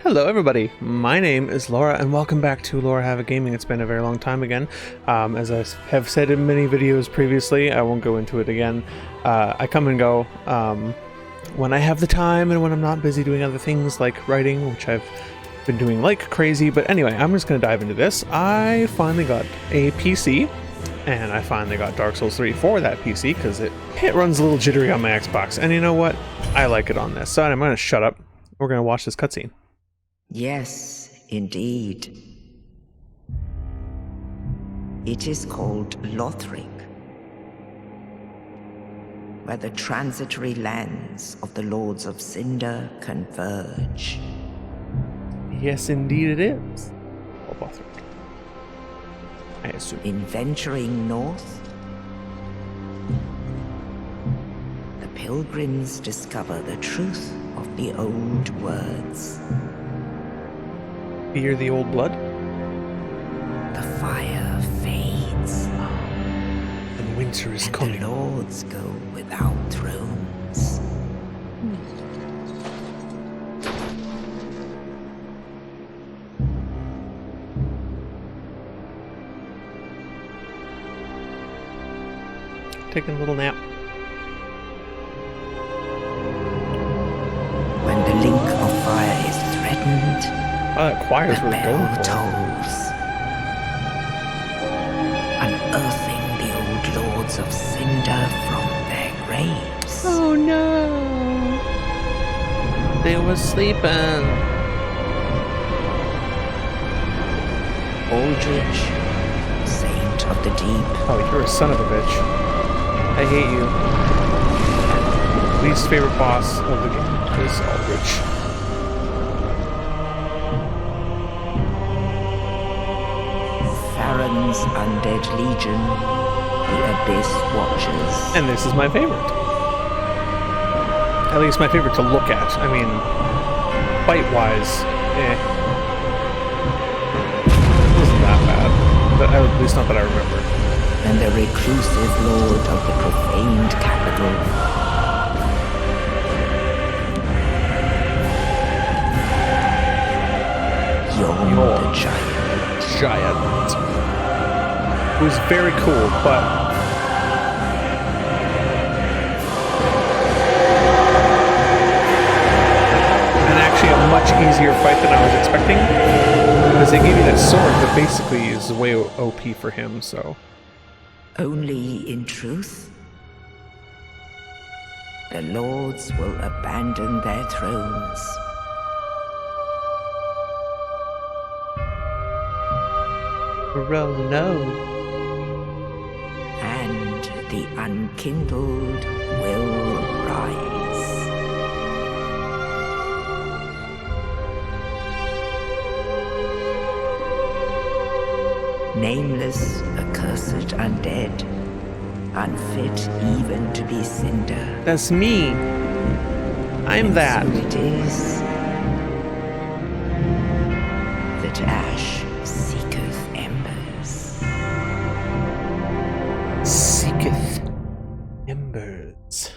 Hello everybody, my name is Laura and welcome back to Laura Have a Gaming. It's been a very long time again. As I have said in many videos previously, I won't go into it again. I come and go when I have the time and when I'm not busy doing other things like writing, which I've been doing like crazy. But anyway, I'm just going to dive into this. I finally got a PC and I finally got Dark Souls 3 for that PC because it runs a little jittery on my Xbox. And you know what? I like it on this. So I'm going to shut up. We're going to watch this cutscene. Yes, indeed. It is called Lothric, where the transitory lands of the Lords of Cinder converge. Yes, indeed it is. Oh, Lothric. I assume. In venturing north, the pilgrims discover the truth of the old words. Fear the old blood? The fire fades. And winter is and coming. The lords go without thrones. Taking a little nap. When the link of fire is threatened, Oh, that choir's the really going bell for it. tolls, unearthing the old Lords of Cinder from their graves. Oh no! They were sleeping. Aldrich, saint of the deep. Oh, you're a son of a bitch. I hate you. Least favorite boss of the game is Aldrich. Farron's undead legion, the Abyss Watchers. And this is my favorite. At least my favorite to look at. I mean, fight-wise, it wasn't that bad. But at least not that I remember. And the reclusive lord of the profaned capital. Yon the giant. Giant. It was very cool, but and actually a much easier fight than I was expecting, because they gave you that sword that basically is way OP for him, so. Only in truth, the lords will abandon their thrones. Oh no. And the unkindled will rise. Nameless, accursed undead, unfit even to be cinder. That's me. I'm that. So it is that ash seeketh embers. Seeketh embers.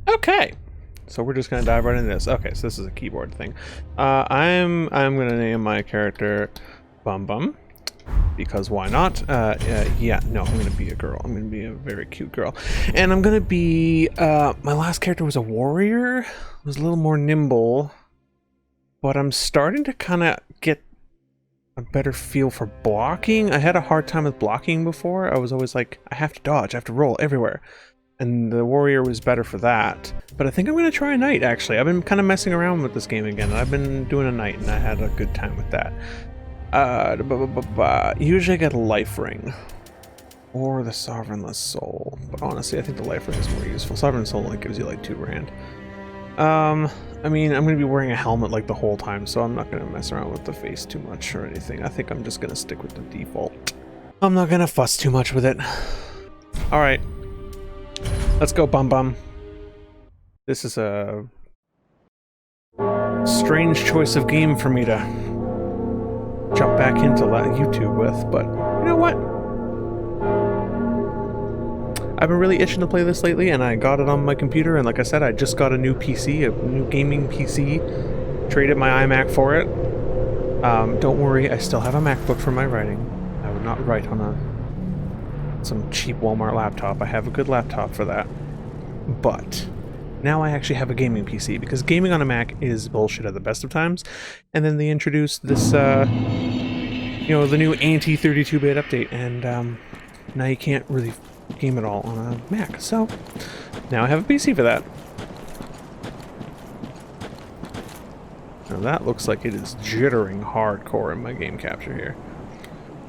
Okay. So we're just gonna dive right into this. Okay, so this is a keyboard thing. I'm gonna name my character Bum Bum, because why not? Yeah, no, I'm gonna be a girl. I'm gonna be a very cute girl. And I'm gonna be, my last character was a warrior. Was a little more nimble. But I'm starting to kind of get a better feel for blocking. I had a hard time with blocking before. I was always like, I have to dodge, I have to roll everywhere. And the warrior was better for that. But I think I'm gonna try a knight, actually. I've been kind of messing around with this game again. I've been doing a knight and I had a good time with that. Usually I get a life ring or the sovereignless soul, but honestly I think the life ring is more useful. Sovereign soul only gives you like 2 grand. I mean, I'm gonna be wearing a helmet like the whole time, so I'm not gonna mess around with the face too much or anything. I think I'm just gonna stick with the default. I'm not gonna fuss too much with it. All right, let's go, Bum Bum. This is a strange choice of game for me to jump back into YouTube with, but you know what? I've been really itching to play this lately, and I got it on my computer, and like I said, I just got a new PC, a new gaming PC, Traded my iMac for it. Don't worry, I still have a MacBook for my writing. I would not write on some cheap Walmart laptop. I have a good laptop for that. But now I actually have a gaming PC, because gaming on a Mac is bullshit at the best of times. And then they introduced this, you know, the new anti-32-bit update, and now you can't really game it all on a Mac. So now I have a PC for that. Now that looks like it is jittering hardcore in my game capture here.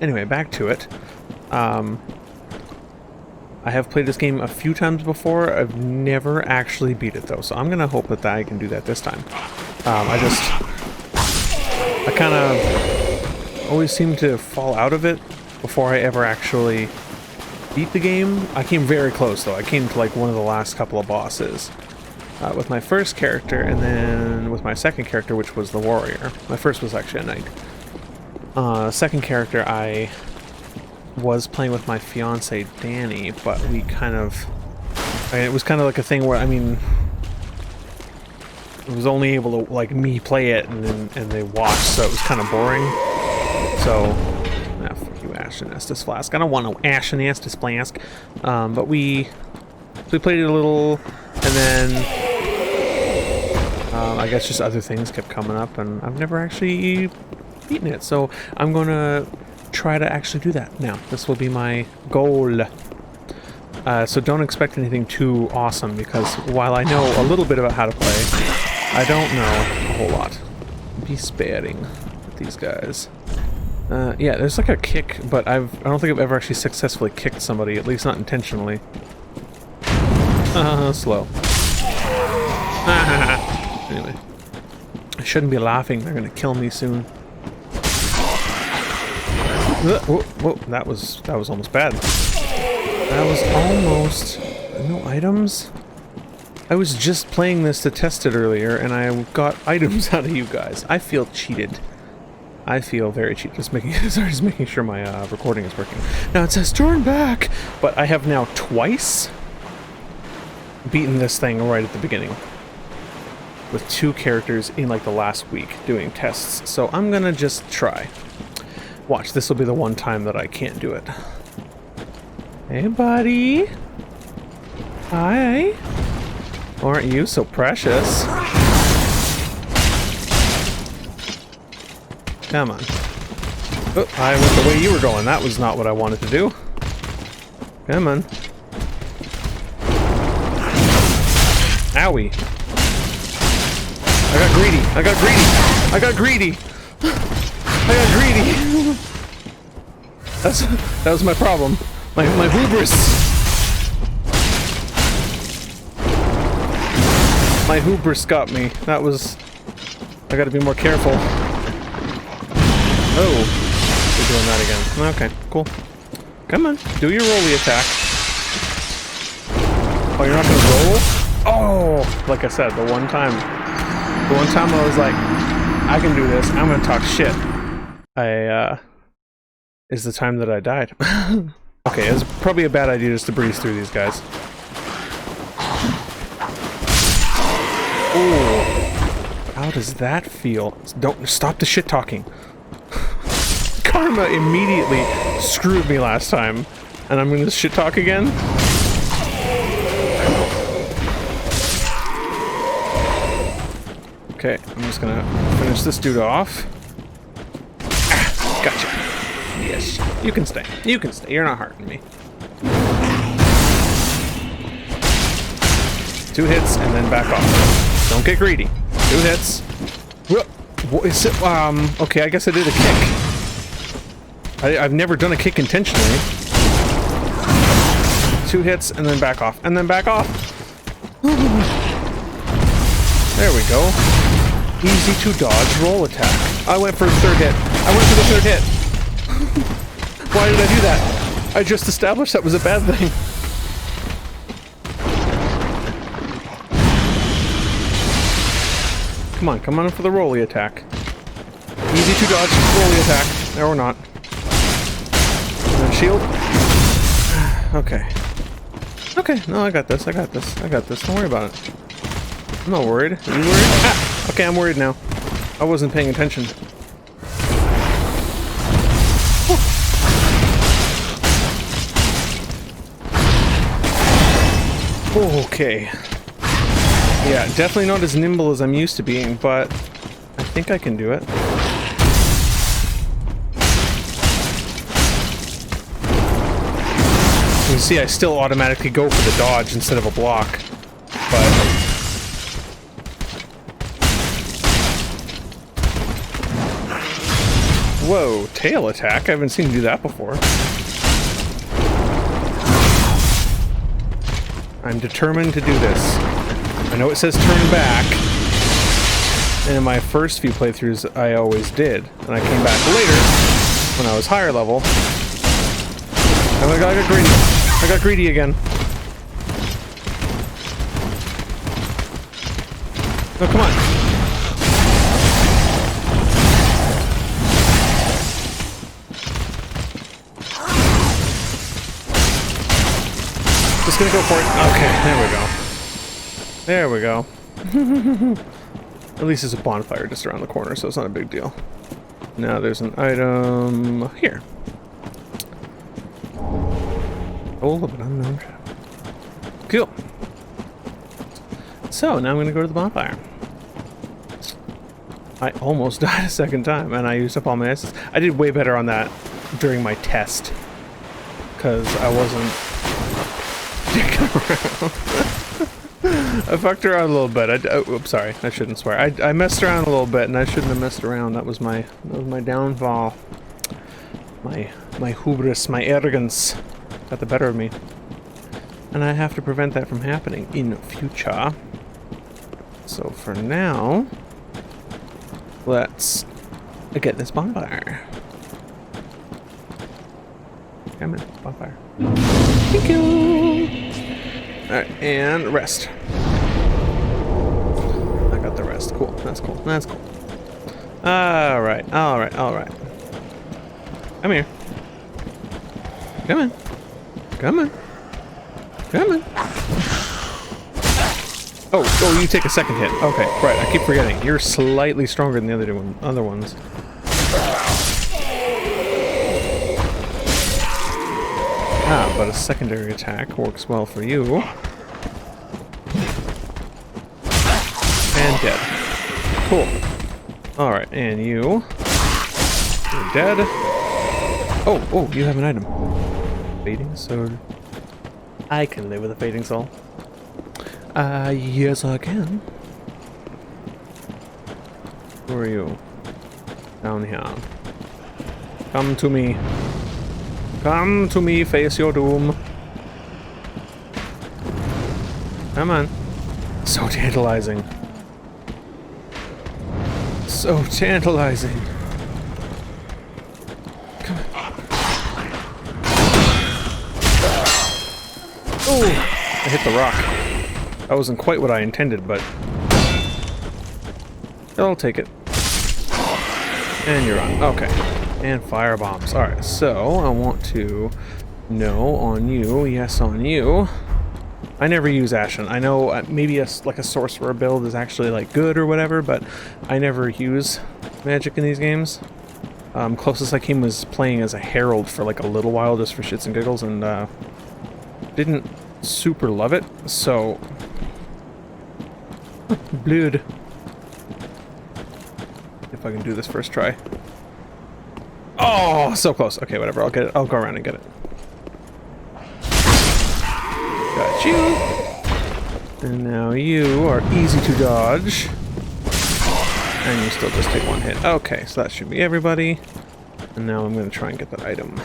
Anyway, back to it. I have played this game a few times before. I've never actually beat it though, so I'm gonna hope that I can do that this time. I kind of always seem to fall out of it before I ever actually beat the game. I came very close though. I came to like one of the last couple of bosses. With my first character, and then with my second character, which was the warrior. My first was actually a knight. Second character, I was playing with my fiance Danny, but we kind of... it was kind of like a thing where, I mean... it was only able to, like, me play it, and they watch, so it was kind of boring. So... ah, fuck you, Ashen Estus Flask. I don't want no Ashen Estus Flask. But we played it a little, and then... I guess just other things kept coming up, and I've never actually beaten it, so I'm gonna try to actually do that now. This will be my goal. So don't expect anything too awesome, because while I know a little bit about how to play, I don't know a whole lot. Be sparing with these guys. Yeah, there's like a kick, but I don't think I've ever actually successfully kicked somebody, at least not intentionally. Slow. Anyway, I shouldn't be laughing. They're gonna kill me soon. Whoa, whoa, that was almost bad. That was almost... no items? I was just playing this to test it earlier, and I got items out of you guys. I feel cheated. I feel very cheated. Just making sure my recording is working. Now it says turn back, but I have now twice beaten this thing right at the beginning, with 2 characters in like the last week doing tests. So I'm gonna just try. Watch, this will be the one time that I can't do it. Hey buddy. Hi. Aren't you so precious? Come on. Oh, I went the way you were going. That was not what I wanted to do. Come on. Owie. I got greedy. I got greedy. I got greedy. I got greedy. That was my problem. My hubris. My hubris got me. That was... I gotta be more careful. Oh. We're doing that again. Okay, cool. Come on. Do your rolly attack. Oh, you're not gonna roll? Oh! Like I said, the one time I was like, I can do this, I'm gonna talk shit. Is the time that I died. Okay, it's probably a bad idea just to breeze through these guys. Ooh. How does that feel? Don't stop the shit talking. Karma immediately screwed me last time, and I'm gonna shit talk again? Okay, I'm just gonna finish this dude off. Ah, gotcha. Yes, you can stay. You can stay. You're not hurting me. 2 hits and then back off. Don't get greedy. 2 hits. What is it? Okay, I guess I did a kick. I've never done a kick intentionally. 2 hits and then back off. And then back off. There we go. Easy to dodge roll attack. I went for the 3rd hit. I went for the 3rd hit. Why did I do that? I just established that was a bad thing. Come on for the rolly attack. Easy to dodge rolly attack. No, we're not. And then shield. Okay. Okay, no, I got this. Don't worry about it. I'm not worried. Are you worried? Ah! Okay, I'm worried now. I wasn't paying attention. Okay. Yeah, definitely not as nimble as I'm used to being, but I think I can do it. You see, I still automatically go for the dodge instead of a block, but... Whoa, tail attack? I haven't seen you do that before. I'm determined to do this. I know it says turn back, and in my first few playthroughs I always did, and I came back later, when I was higher level. I got greedy. I got greedy again. No, come on. Just gonna go for it. Okay, there we go. There we go. At least there's a bonfire just around the corner, so it's not a big deal. Now there's an item here. Soul of an unknown shadow. Cool. So now I'm gonna go to the bonfire. I almost died a second time, and I used up all my essence. I did way better on that during my test, because I wasn't dicking around. I fucked around a little bit. Oops, sorry, I shouldn't swear. I messed around a little bit, and I shouldn't have messed around. That was my downfall. My hubris, my arrogance got the better of me, and I have to prevent that from happening in future. So for now, let's get this bonfire. Come in, bonfire. Thank you. All right, and rest. I got the rest. Cool. That's cool. That's cool. All right. All right. All right. Come here. Come in. Come on. Come on. Oh, you take a second hit. Okay, right. I keep forgetting. You're slightly stronger than the other ones. Ah, but a secondary attack works well for you. And dead. Cool. Alright, and you. You're dead. Oh, you have an item. Fading soul. I can live with a fading soul. Yes I can. Where are you? Down here. Come to me. Come to me, face your doom. Come on. So tantalizing. So tantalizing. Come on. Oh! I hit the rock. That wasn't quite what I intended, but I'll take it. And you're on. Okay. And fire bombs. Alright, so I want to no on you, yes on you. I never use Ashen. I know maybe like a sorcerer build is actually like good or whatever, but I never use magic in these games. Closest I came was playing as a herald for like a little while just for shits and giggles, and didn't super love it, so blood. If I can do this first try. Oh, so close. Okay, whatever. I'll get it. I'll go around and get it. Got you. And now you are easy to dodge. And you still just take one hit. Okay, so that should be everybody. And now I'm going to try and get that item.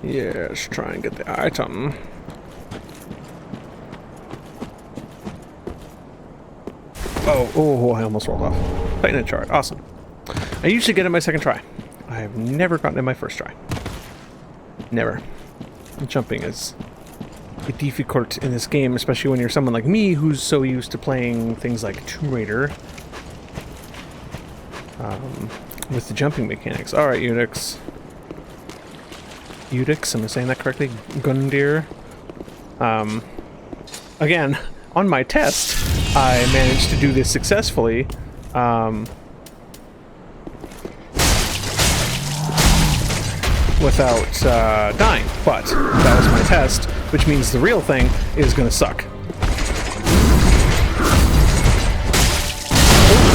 Yes, try and get the item. Oh, I almost rolled off. Titan chart. Awesome. I usually get it my second try. I have never gotten it my first try. Never. Jumping is difficult in this game, especially when you're someone like me who's so used to playing things like Tomb Raider. With the jumping mechanics. Alright, Unix. Udix, am I saying that correctly? Gundir. Again, on my test, I managed to do this successfully without dying, but that was my test, which means the real thing is gonna suck.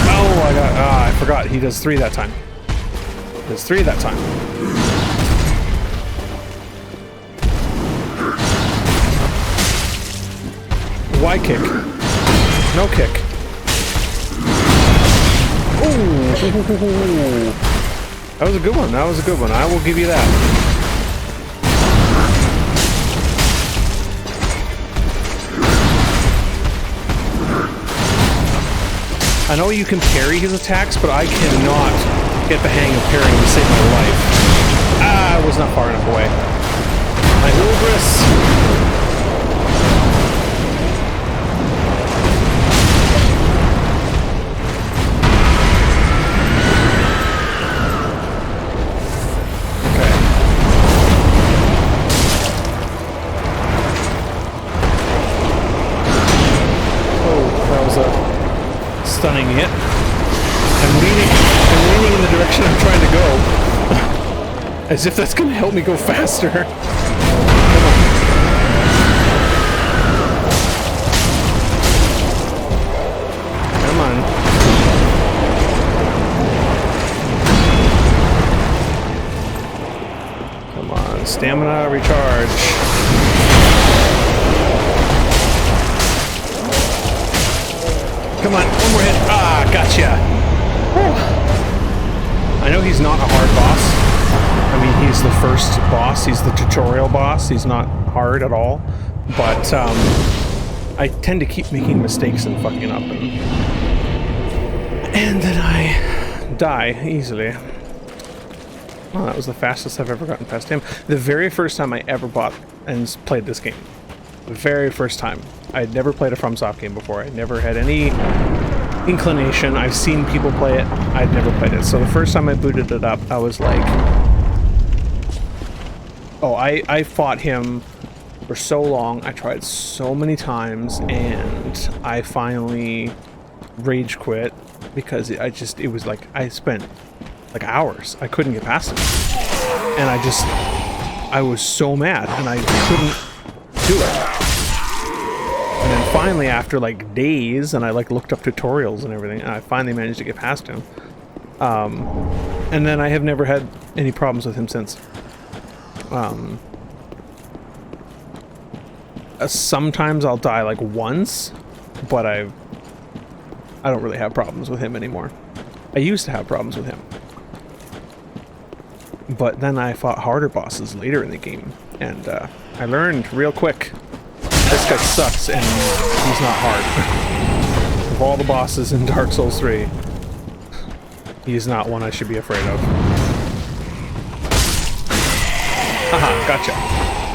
Oh, I forgot. He does 3 that time. He does 3 that time. Why kick? No kick. Ooh. That was a good one. That was a good one. I will give you that. I know you can parry his attacks, but I cannot get the hang of parrying to save my life. Ah, I was not far enough away. My Ulbris. Stunning hit. I'm leaning in the direction I'm trying to go. As if that's gonna help me go faster. Come on. Come on. Stamina recharge. Come on, one more hit. Ah, gotcha. Whew. I know he's not a hard boss. I mean, he's the first boss. He's the tutorial boss. He's not hard at all. But I tend to keep making mistakes and fucking up. And then I die easily. Well, that was the fastest I've ever gotten past him. The very first time I ever bought and played this game. The very first time. I had never played a FromSoft game before. I never had any inclination. I've seen people play it. I'd never played it. So the first time I booted it up, I was like... Oh, I fought him for so long. I tried so many times, and I finally rage quit because it was like, I spent like hours. I couldn't get past him. And I was so mad, and I couldn't do it. And then finally, after like days, and I like looked up tutorials and everything, and I finally managed to get past him. And then I have never had any problems with him since. Sometimes I'll die like once, but I don't really have problems with him anymore. I used to have problems with him. But then I fought harder bosses later in the game, and I learned real quick. This guy sucks, and he's not hard. Of all the bosses in Dark Souls 3, he's not one I should be afraid of. Haha, gotcha.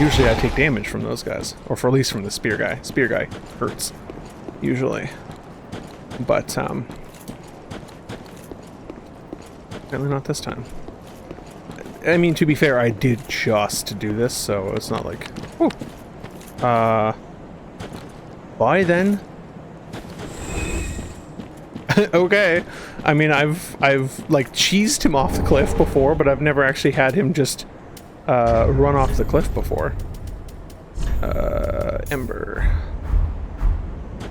Usually I take damage from those guys, or at least from the spear guy. Spear guy hurts, usually. But, apparently not this time. I mean, to be fair, I did just do this, so it's not like... Whew. Bye then. Okay. I mean, I've like cheesed him off the cliff before, but I've never actually had him just run off the cliff before. Ember.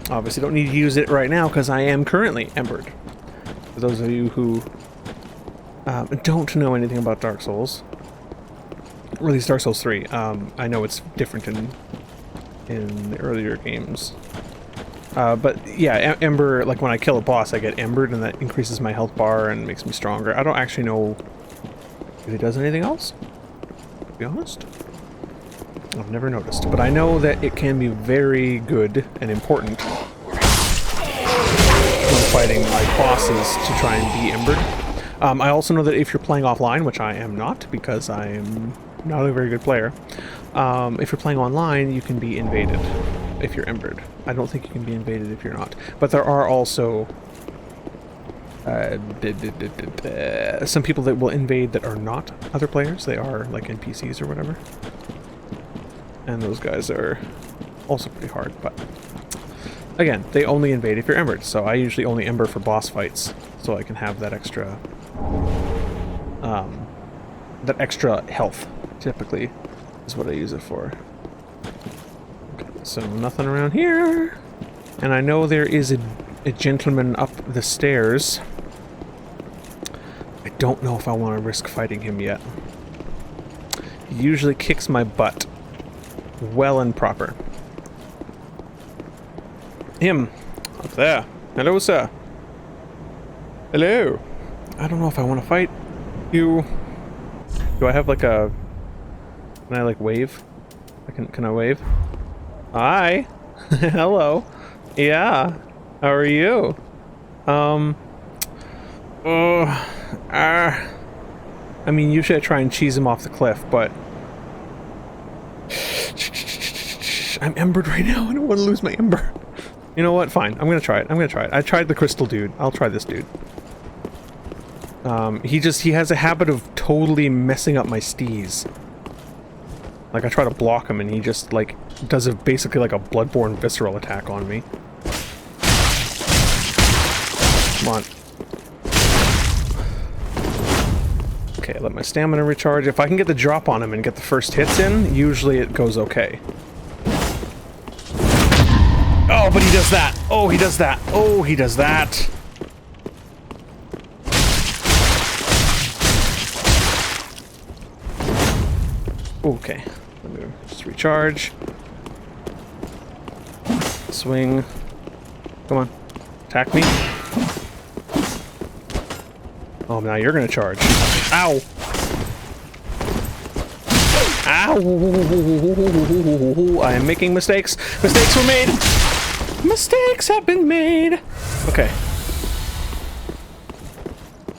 Obviously don't need to use it right now because I am currently embered. For those of you who don't know anything about Dark Souls, or at least Dark Souls 3, I know it's different in the earlier games. But yeah, Ember, like when I kill a boss, I get embered, and that increases my health bar and makes me stronger. I don't actually know if it does anything else, to be honest. I've never noticed, but I know that it can be very good and important when fighting like bosses to try and be embered. I also know that if you're playing offline, which I am not because I am not a very good player, if you're playing online, you can be invaded if you're embered. I don't think you can be invaded if you're not. But there are also some people that will invade that are not other players. They are like NPCs or whatever. And those guys are also pretty hard, but Again, they only invade if you're embered, so I usually only ember for boss fights, so I can have that extra health, typically, is what I use it for. Okay, so nothing around here. And I know there is a gentleman up the stairs. I don't know if I want to risk fighting him yet. He usually kicks my butt. Well and proper. Him. Up there. Hello, sir. Hello. I don't know if I want to fight you. Do I have like a... Can I like wave? Can I wave? Hi. Hello. Yeah. How are you? I mean, usually I try and cheese him off the cliff, but... I'm embered right now. I don't want to lose my ember. You know what? Fine. I'm gonna try it. I tried the crystal dude. I'll try this dude. He has a habit of totally messing up my steez. Like, I try to block him and he just, like, does basically like a bloodborne visceral attack on me. Come on. Okay, let my stamina recharge. If I can get the drop on him and get the first hits in, usually it goes okay. Oh, but he does that! Oh, he does that! Oh, he does that! Okay, let me just recharge. Swing. Come on. Attack me. Oh, now you're gonna charge. Ow! Ow! I am making mistakes. Mistakes were made! Mistakes have been made! Okay.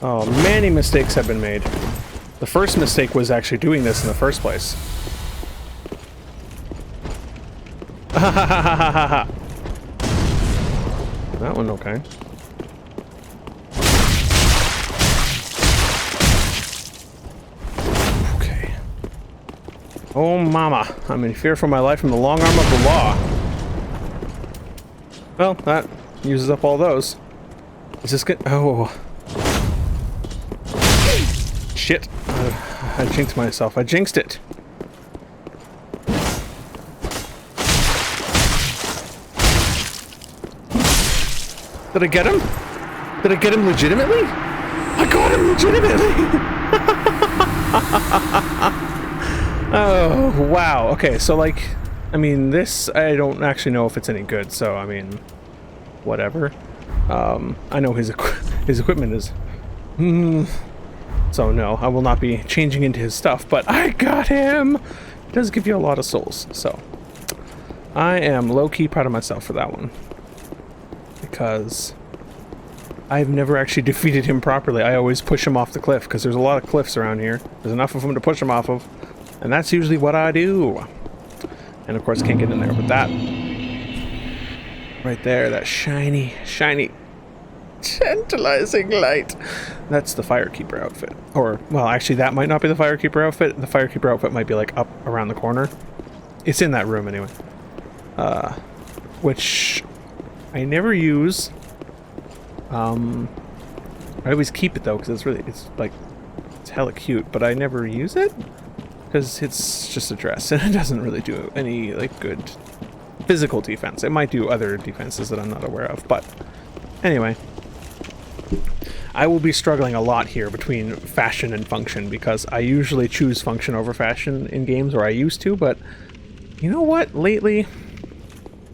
Oh, many mistakes have been made. The first mistake was actually doing this in the first place. That one okay. Okay. Oh mama, I'm in fear for my life from the long arm of the law. Well, that uses up all those. Is this good? Oh. Shit. I jinxed myself. I jinxed it. Did I get him? Did I get him legitimately? I got him legitimately! Oh, wow. Okay, so like, I mean, this, I don't actually know if it's any good, so, I mean, whatever. I know his equipment is... So no, I will not be changing into his stuff, but I got him! It does give you a lot of souls, so... I am low-key proud of myself for that one. Because... I've never actually defeated him properly. I always push him off the cliff, because there's a lot of cliffs around here. There's enough of them to push him off of. And that's usually what I do. And of course, can't get in there with that. Right there, that shiny, shiny... tantalizing light. That's the Firekeeper outfit. Or, well, actually that might not be the Firekeeper outfit. The Firekeeper outfit might be like up around the corner. It's in that room anyway. Which I never use. I always keep it though, because it's hella cute, but I never use it because it's just a dress and it doesn't really do any like good physical defense. It might do other defenses that I'm not aware of, but anyway. I will be struggling a lot here between fashion and function, because I usually choose function over fashion in games, or I used to, but you know what? Lately,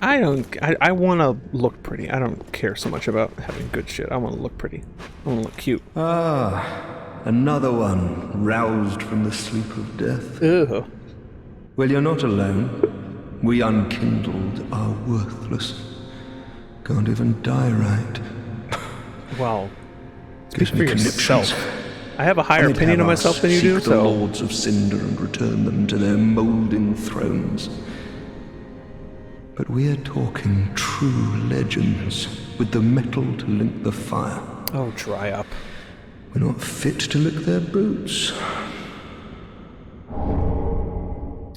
I want to look pretty. I don't care so much about having good shit. I want to look pretty. I want to look cute. Ah, another one roused from the sleep of death. Ugh. Well, you're not alone. We unkindled are worthless. Can't even die right. Well, Gives me for yourself. conniptions. I have a higher opinion of myself than you do, the so... lords of Cinder and return them to their moulding thrones. But we're talking true legends, with the metal to link the fire. Oh, dry up. We're not fit to lick their boots.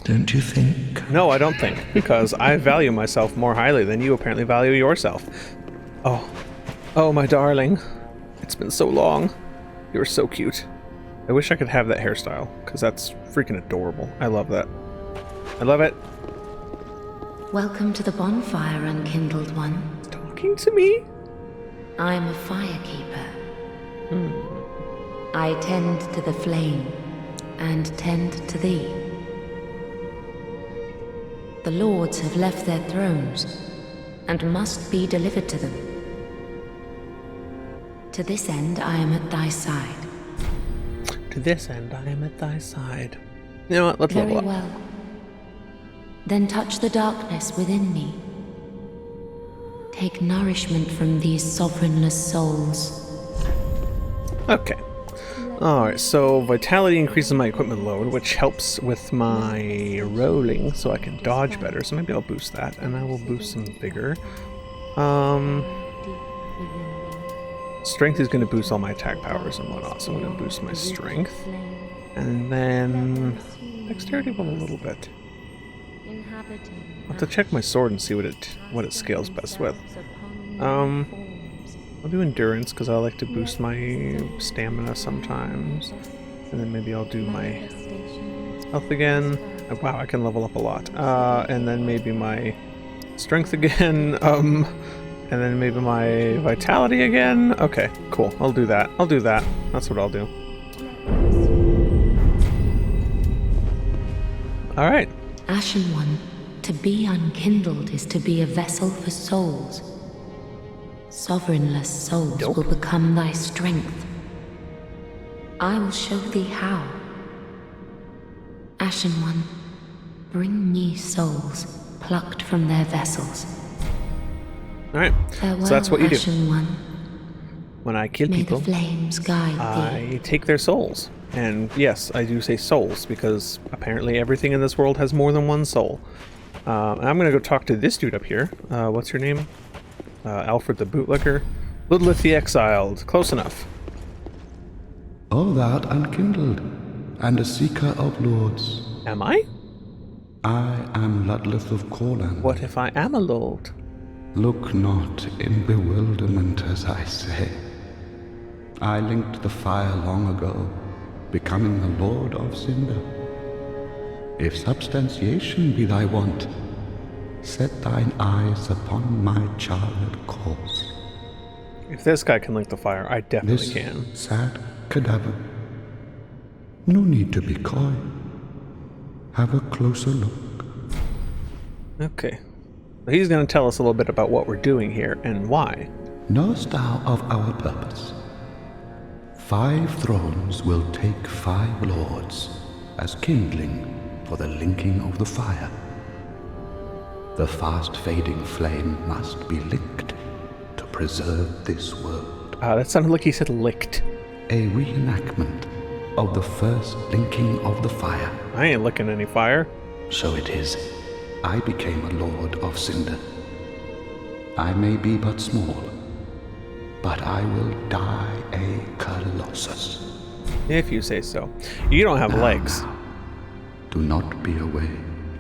don't you think? No, I don't think, because I value myself more highly than you apparently value yourself. Oh. Oh, my darling. It's been so long. You're so cute. I wish I could have that hairstyle, because that's freaking adorable. I love that. I love it. Welcome to the bonfire, unkindled one. Talking to me? I am a firekeeper. I tend to the flame, and tend to thee. The lords have left their thrones, and must be delivered to them. To this end I am at thy side. To this end, I am at thy side. You know what? Let's Very level up. well. Then touch the darkness within me. Take nourishment from these sovereignless souls. Okay. Alright, so vitality increases my equipment load, which helps with my rolling, so I can dodge better. So maybe I'll boost that, and I will boost some vigor. Strength is going to boost all my attack powers and whatnot, so I'm going to boost my strength. And then dexterity will a little bit. I'll have to check my sword and see what it scales best with. I'll do endurance because I like to boost my stamina sometimes. And then maybe I'll do my health again. Oh, wow, I can level up a lot. And then maybe my strength again. And then maybe my vitality again. Okay, cool. I'll do that. I'll do that. That's what I'll do. Alright. Ashen One, to be unkindled is to be a vessel for souls. Sovereignless souls Dope. will become thy strength. I will show thee how. Ashen One, bring me souls plucked from their vessels. Alright, Farewell, so that's what you do. Ashen One. When I kill May people, the flames guide thee. I take their souls. And yes, I do say souls, because apparently everything in this world has more than one soul. I'm going to go talk to this dude up here. What's your name? Alfred the Bootlicker. Ludlith the Exiled. Close enough. O thou unkindled, and a seeker of lords. Am I? I am Ludlith of Corland. What if I am a lord? Look not in bewilderment as I say. I linked the fire long ago, becoming the Lord of Cinder. If substantiation be thy want, set thine eyes upon my charred course. If this guy can link the fire, I definitely This can. sad cadaver. No need to be coy. Have a closer look. Okay. He's going to tell us a little bit about what we're doing here and why. Knowest thou of our purpose? 5 thrones will take 5 lords as kindling for the linking of the fire. The fast-fading flame must be licked to preserve this world. That sounded like he said licked. A reenactment of the first linking of the fire. I ain't licking any fire. So it is, I became a Lord of Cinder. I may be but small, but I will die a Colossus. If you say so. You don't have legs. Do not be away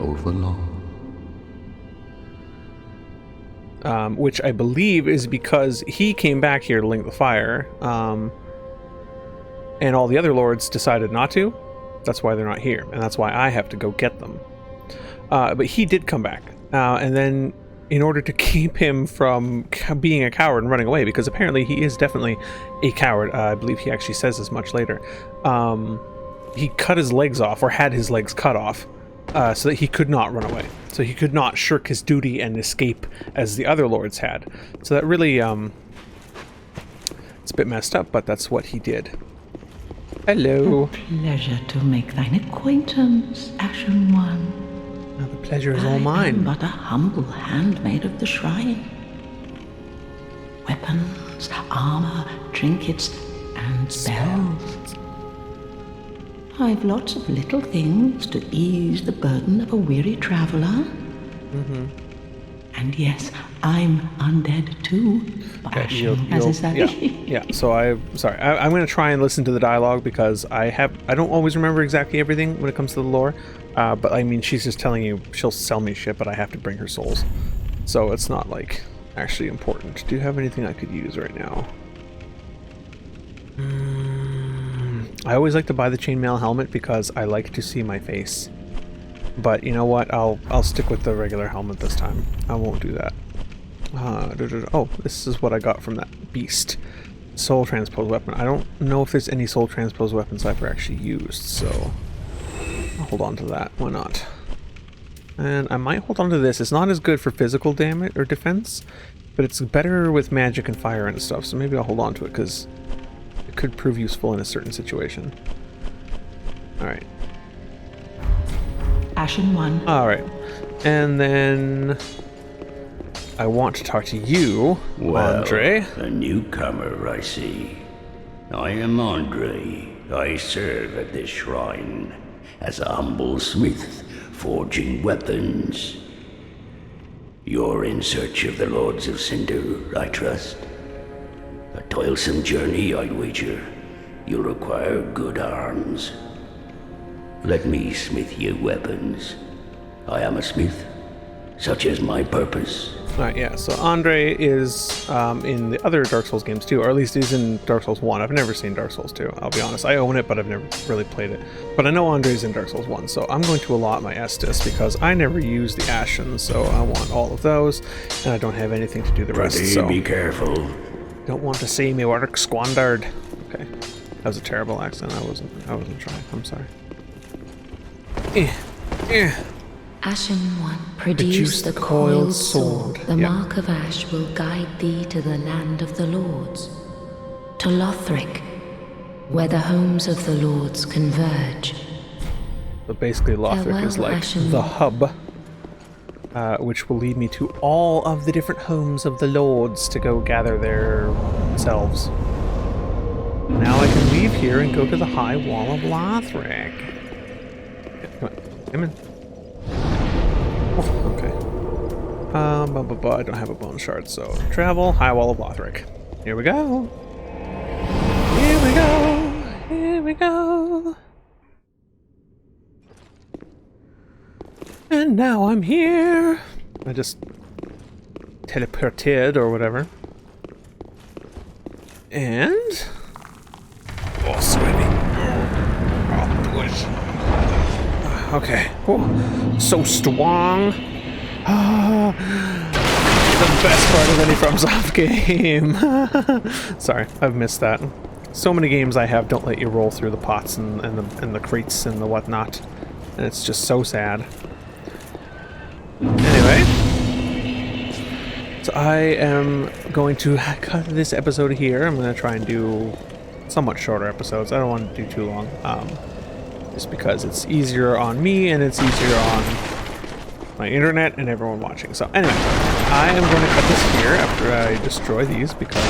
over long. Which I believe is because he came back here to link the fire, and all the other lords decided not to. That's why they're not here, and that's why I have to go get them. But he did come back, and then in order to keep him from being a coward and running away, because apparently he is definitely a coward, I believe he actually says as much later, he cut his legs off, or had his legs cut off, so that he could not run away. So he could not shirk his duty and escape as the other lords had. So that really, it's a bit messed up, but that's what he did. Hello. Pleasure to make thine acquaintance, Ashen One. Now the pleasure is all I am mine. but a humble handmaid of the shrine. Weapons, armor, trinkets, and spells. I've lots of little things to ease the burden of a weary traveler. And yes, I'm undead too, Ashen, as is that. Yeah. So I'm going to try and listen to the dialogue because I don't always remember exactly everything when it comes to the lore. But I mean, she's just telling you she'll sell me shit, but I have to bring her souls. So it's not like actually important. Do you have anything I could use right now? I always like to buy the chainmail helmet because I like to see my face. But you know what? I'll stick with the regular helmet this time. I won't do that. Oh, this is what I got from that beast. Soul transpose weapon. I don't know if there's any soul transpose weapons I've ever actually used, so I'll hold on to that. Why not? And I might hold on to this. It's not as good for physical damage or defense, but it's better with magic and fire and stuff, so maybe I'll hold on to it because it could prove useful in a certain situation. Alright. Ashen 1. Alright. And then I want to talk to you, Andre. A newcomer, I see. I am Andre. I serve at this shrine as a humble smith, forging weapons. You're in search of the Lords of Cinder, I trust. A toilsome journey, I'd wager. You'll require good arms. Let me smith you weapons. I am a smith. Such is my purpose. Alright, yeah, so Andre is in the other Dark Souls games too, or at least he's in Dark Souls 1. I've never seen Dark Souls 2, I'll be honest. I own it, but I've never really played it. But I know Andre's in Dark Souls 1, so I'm going to allot my Estus because I never use the Ashen, so I want all of those, and I don't have anything to do the rest, so... Be careful. Don't want to see me work squandered. Okay, that was a terrible accent. I wasn't trying. I'm sorry. Ashen One, produce the coiled sword. The mark of ash will guide thee to the land of the lords, to Lothric, where the homes of the lords converge. So basically, Lothric is like the hub, which will lead me to all of the different homes of the lords to go gather their selves. Now I can leave here and go to the high wall of Lothric. Come in. Oh, okay. I don't have a bone shard, so travel, high wall of Lothric. Here we go. Here we go. Here we go. And now I'm here. I just teleported or whatever. And swimming. I'll do it. Okay. Oh, so strong. The best part of any FromSoft game. Sorry, I've missed that. So many games I have don't let you roll through the pots and the crates and the whatnot, and it's just so sad. Anyway, so I am going to cut this episode here. I'm going to try and do somewhat shorter episodes. I don't want to do too long, just because it's easier on me and it's easier on my internet and everyone watching. So anyway, I am going to cut this here after I destroy these because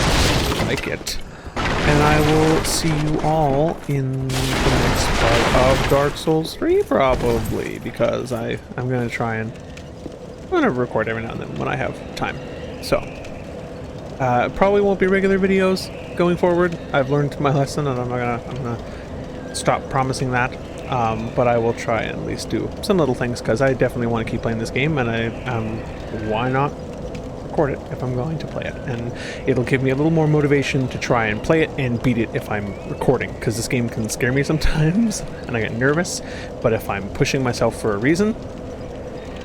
I like it. And I will see you all in the next part of Dark Souls 3 probably, because I'm going to try and I'm going to record every now and then when I have time. So, probably won't be regular videos going forward. I've learned my lesson and I'm gonna stop promising that. But I will try and at least do some little things because I definitely want to keep playing this game, and why not record it if I'm going to play it? And it'll give me a little more motivation to try and play it and beat it if I'm recording, because this game can scare me sometimes and I get nervous, but if I'm pushing myself for a reason,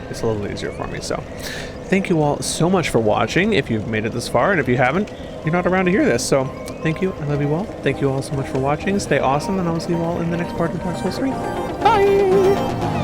it's a little easier for me. So thank you all so much for watching if you've made it this far, and if you haven't, you're not around to hear this, so thank you. I love you all. Thank you all so much for watching. Stay awesome, and I'll see you all in the next part of Dark Souls 3. Bye!